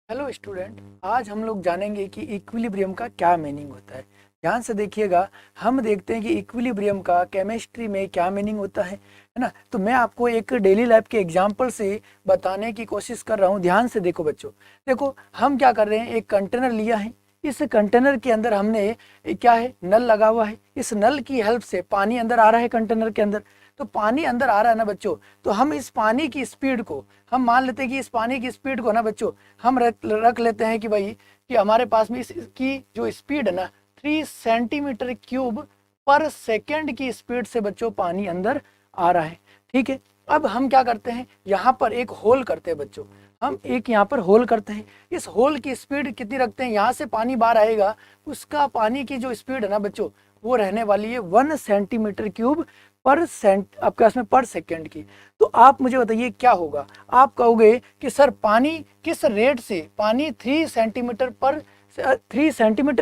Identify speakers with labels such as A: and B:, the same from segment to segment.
A: Hello student, आज हम लोग जानेंगे कि इक्विलिब्रियम का क्या मीनिंग होता है। ध्यान से देखिएगा। हम देखते हैं कि इक्विलिब्रियम का केमिस्ट्री में क्या मीनिंग होता है ना। तो मैं आपको एक डेली लाइफ के एग्जांपल से बताने की कोशिश कर रहा हूँ। ध्यान से देखो बच्चों। देखो हम क्या कर रहे हैं, एक कंटेनर लिया है। इस कंटेनर के अंदर हमने क्या है, नल लगा हुआ है। इस नल की हेल्प से पानी अंदर आ रहा है कंटेनर के अंदर। तो पानी अंदर आ रहा है ना बच्चों, तो हम इस पानी की स्पीड को, हम मान लेते हैं कि इस पानी की स्पीड को ना बच्चों, हम रख लेते हैं कि भाई कि हमारे पास में इसकी जो स्पीड है ना 3 सेंटीमीटर क्यूब पर सेकेंड की स्पीड से बच्चों पानी अंदर आ रहा है। ठीक है। अब हम क्या करते हैं, यहाँ पर एक होल करते हैं बच्चों। हम एक यहाँ पर होल करते हैं। इस होल की स्पीड कितनी रखते हैं, यहाँ से पानी बाहर आएगा, उसका पानी की जो स्पीड है ना बच्चों, वो रहने वाली है 1 सेंटीमीटर क्यूब पर आपके पास में पर सेकेंड की। तो आप मुझे बताइए क्या होगा। आप कहोगे कि सर पानी किस रेट से, पानी 3 सेंटीमीटर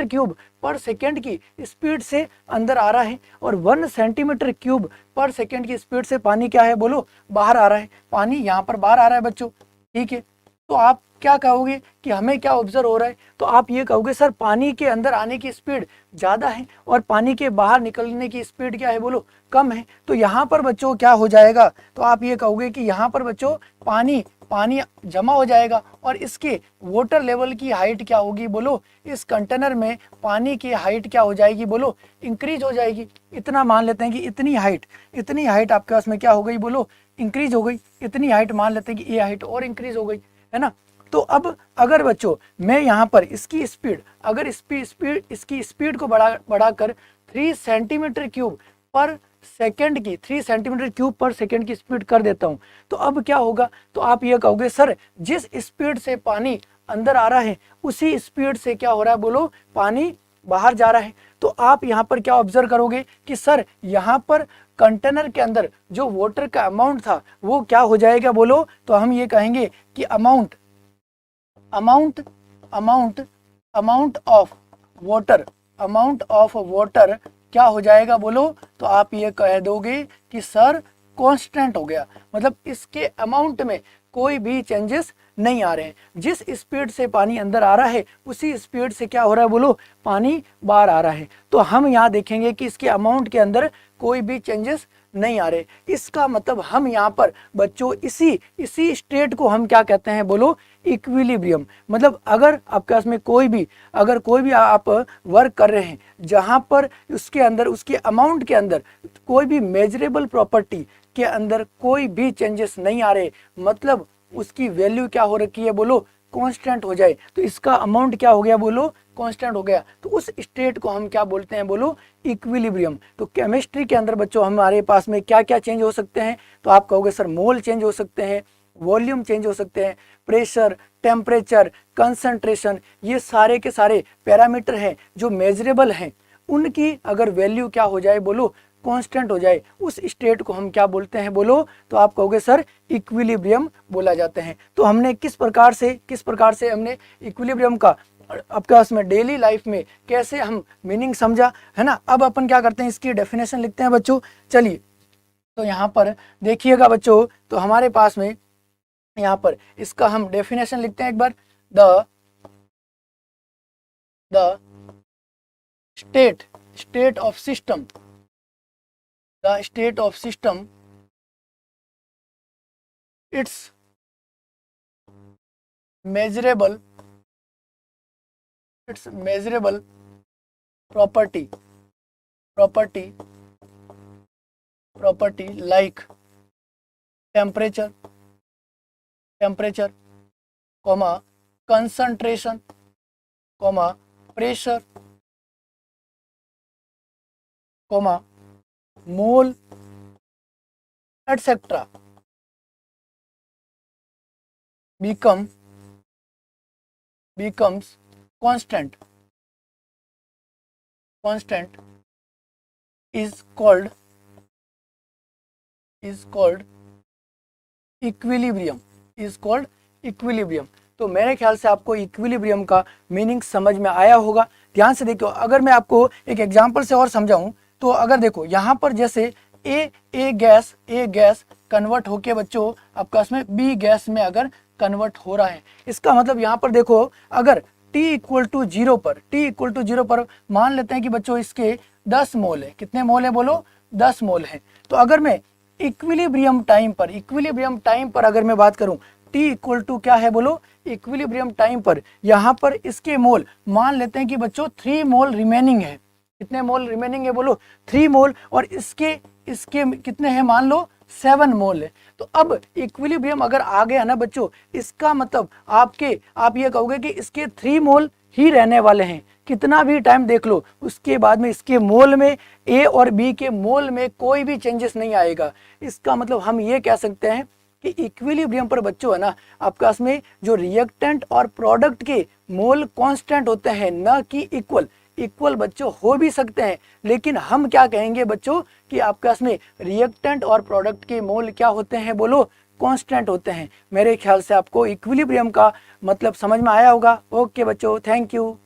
A: क्यूब पर सेकेंड की स्पीड से अंदर आ रहा है, और 1 सेंटीमीटर क्यूब पर सेकेंड की स्पीड से पानी क्या है बोलो, बाहर आ रहा है। पानी यहाँ पर बाहर आ रहा है बच्चों। ठीक है। तो आप क्या कहोगे कि हमें क्या ऑब्जर्व हो रहा है, तो आप ये कहोगे सर पानी के अंदर आने की स्पीड ज़्यादा है और पानी के बाहर निकलने की स्पीड क्या है बोलो, कम है। तो यहाँ पर बच्चों क्या हो जाएगा, तो आप ये कहोगे कि यहाँ पर बच्चों पानी पानी जमा हो जाएगा, और इसके वाटर लेवल की हाइट क्या होगी बोलो, इस कंटेनर में पानी की हाइट क्या हो जाएगी बोलो, इंक्रीज हो जाएगी। इतना मान लेते हैं कि इतनी हाइट आपके पास में क्या हो गई बोलो, इंक्रीज हो गई। इतनी हाइट मान लेते हैं कि ये हाइट और इंक्रीज हो गई, है ना। तो अब अगर बच्चों मैं यहाँ पर इसकी स्पीड, अगर इसकी स्पीड को बढ़ाकर 3 सेंटीमीटर क्यूब पर सेकेंड की, 3 सेंटीमीटर क्यूब पर सेकेंड की स्पीड कर देता हूँ, तो अब क्या होगा, तो आप ये कहोगे सर जिस स्पीड से पानी अंदर आ रहा है उसी स्पीड से क्या हो रहा है बोलो, पानी बाहर जा रहा है। तो आप यहाँ पर क्या ऑब्जर्व करोगे कि सर यहाँ पर कंटेनर के अंदर जो वाटर का अमाउंट था वो क्या हो जाएगा बोलो, तो हम ये कहेंगे कि अमाउंट ऑफ वाटर क्या हो जाएगा बोलो, तो आप ये कह दोगे कि सर कांस्टेंट हो गया। मतलब इसके अमाउंट में कोई भी चेंजेस नहीं आ रहे हैं। जिस स्पीड से पानी अंदर आ रहा है उसी स्पीड से क्या हो रहा है बोलो, पानी बाहर आ रहा है। तो हम यहाँ देखेंगे कि इसके अमाउंट के अंदर कोई भी चेंजेस नहीं आ रहे। इसका मतलब हम यहाँ पर बच्चों इसी स्टेट को हम क्या कहते हैं बोलो, इक्विलिब्रियम। मतलब अगर आपके पास में कोई भी आप वर्क कर रहे हैं जहाँ पर उसके अंदर, उसके अमाउंट के अंदर कोई भी मेजरेबल प्रॉपर्टी के अंदर कोई भी चेंजेस नहीं आ रहे, मतलब उसकी वैल्यू क्या हो रखी है बोलो, कांस्टेंट हो जाए, तो इसका अमाउंट क्या हो गया बोलो, कांस्टेंट हो गया। तो उस स्टेट को हम क्या बोलते हैं बोलो, इक्विलिब्रियम। तो केमिस्ट्री के अंदर बच्चों हमारे पास में क्या क्या चेंज हो सकते हैं, तो आप कहोगे सर मोल चेंज हो सकते हैं, वॉल्यूम चेंज हो सकते हैं, प्रेशर, टेम्परेचर, कंसंट्रेशन, ये सारे के सारे पैरामीटर हैं जो मेजरेबल हैं। उनकी अगर वैल्यू क्या हो जाए बोलो, कांस्टेंट हो जाए, उस स्टेट को हम क्या बोलते हैं बोलो, तो आप कहोगे सर इक्विलिब्रियम बोला जाते हैं। तो हमने किस प्रकार से हमने इक्विलिब्रियम का आपके पास में डेली लाइफ में कैसे हम मीनिंग समझा, है ना। अब अपन क्या करते हैं, इसकी डेफिनेशन लिखते हैं बच्चों। चलिए, तो यहाँ पर देखिएगा बच्चों, तो हमारे पास में यहाँ पर इसका हम डेफिनेशन लिखते हैं एक बार। The state of system, the state of system, its measurable property like temperature, comma concentration, comma pressure, comma mole, etc. becomes constant is called equilibrium, तो मेरे ख्याल से आपको इक्विलिब्रियम का मीनिंग समझ में आया होगा। ध्यान से देखो, अगर मैं आपको एक एग्जांपल से और समझाऊं, तो अगर देखो यहाँ पर जैसे ए गैस कन्वर्ट होके बच्चों आपका इसमें बी गैस में अगर कन्वर्ट हो रहा है। इसका मतलब यहाँ पर देखो, अगर t इक्वल टू 0 पर, t इक्वल टू 0 पर मान लेते हैं कि बच्चों इसके 10 मोल है। कितने मोल है बोलो? 10 मोल है। तो अगर मैं इक्विलिब्रियम टाइम पर अगर मैं बात करूं, t इक्वल टू क्या है बोलो? इक्विलिब्रियम टाइम पर यहाँ पर इसके मोल मान लेते हैं कि बच्चों 3 मोल रिमेनिंग है। कितने मोल रिमेनिंग है बोलो? 3 मोल। और इसके कितने हैं मान लो? 7 मोल है। तो अब इक्विलिब्रियम अगर आ गया ना बच्चों, इसका मतलब आप ये कहोगे कि इसके 3 मोल ही रहने वाले हैं। कितना भी टाइम देख लो, उसके बाद में इसके मोल में, ए और बी के मोल में कोई भी चेंजेस नहीं आएगा। इसका मतलब हम ये कह सकते हैं कि इक्विलिब्रियम पर बच्चों है ना, आपका इसमें जो रिएक्टेंट और प्रोडक्ट के मोल कांस्टेंट होते हैं, ना कि इक्वल बच्चों हो भी सकते हैं, लेकिन हम क्या कहेंगे बच्चों कि आपका इसमें रिएक्टेंट और प्रोडक्ट के मोल क्या होते हैं बोलो? कांस्टेंट होते हैं। मेरे ख्याल से आपको इक्विलिब्रियम का मतलब समझ में आया होगा। ओके बच्चों, थैंक यू।